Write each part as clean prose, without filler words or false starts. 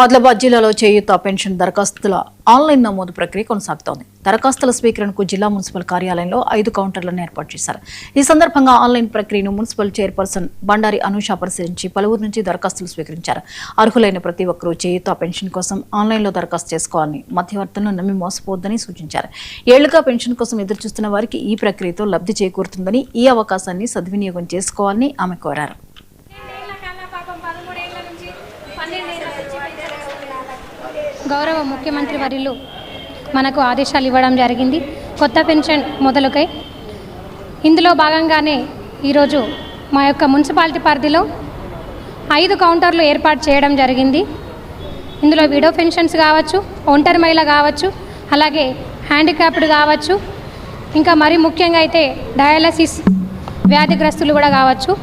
ఆదిలాబాద్ జిల్లాలో చేయూత పెన్షన్ దరఖాస్తుల ఆన్లైన్ నమోదు ప్రక్రియ కొనసాగుతోంది. దరఖాస్తుల స్వీకరణకు జిల్లా మున్సిపల్ కార్యాలయంలో 5 కౌంటర్లను ఏర్పాటు చేశారు. ఈ సందర్భంగా ఆన్లైన్ ప్రక్రియను మున్సిపల్ చైర్పర్సన్ బండారి అనూష పరిశీలించి పలువురు నుంచి దరఖాస్తులు స్వీకరించారు. అర్హులైన ప్రతి ఒక్కరూ చేయూత పెన్షన్ కోసం ఆన్లైన్లో దరఖాస్తు చేసుకోవాలని, మధ్యవర్తులను నమ్మి మోసపోవద్దని సూచించారు. ఏళ్లుగా పెన్షన్ కోసం ఎదురుచూస్తున్న వారికి ఈ ప్రక్రియతో లబ్ధి చేకూరుతుందని, ఈ అవకాశాన్ని సద్వినియోగం చేసుకోవాలని ఆమె కోరారు. గౌరవ ముఖ్యమంత్రి వర్యులు మనకు ఆదేశాలు ఇవ్వడం జరిగింది. కొత్త పెన్షన్ మొదలుకై ఇందులో భాగంగానే ఈరోజు మా యొక్క మున్సిపాలిటీ పరిధిలో 5 కౌంటర్లు ఏర్పాటు చేయడం జరిగింది. ఇందులో విడో పెన్షన్స్ కావచ్చు, ఒంటరి మహిళ కావచ్చు, అలాగే హ్యాండిక్యాప్డ్ కావచ్చు, ఇంకా మరీ ముఖ్యంగా అయితే డయాలసిస్ వ్యాధిగ్రస్తులు కూడా కావచ్చు,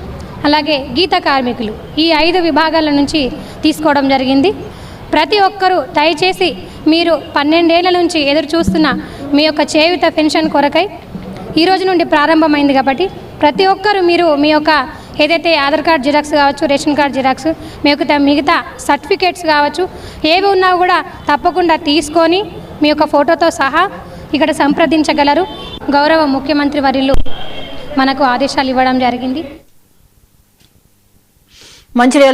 అలాగే గీత కార్మికులు, ఈ 5 విభాగాల నుంచి తీసుకోవడం జరిగింది. ప్రతి ఒక్కరూ దయచేసి మీరు 12 ఏళ్ల నుంచి ఎదురు చూస్తున్న మీ యొక్క చేయూత పెన్షన్ కొరకై ఈ రోజు నుండి ప్రారంభమైంది కాబట్టి ప్రతి ఒక్కరూ మీరు మీ యొక్క ఏదైతే ఆధార్ కార్డ్ జిరాక్స్ కావచ్చు, రేషన్ కార్డ్ జిరాక్స్, మిగతా సర్టిఫికేట్స్ కావచ్చు, ఏవి ఉన్నా కూడా తప్పకుండా తీసుకొని మీ యొక్క ఫోటోతో సహా ఇక్కడ సంప్రదించగలరు. గౌరవ ముఖ్యమంత్రి వర్యులు మనకు ఆదేశాలు ఇవ్వడం జరిగింది. మంచిర్యాల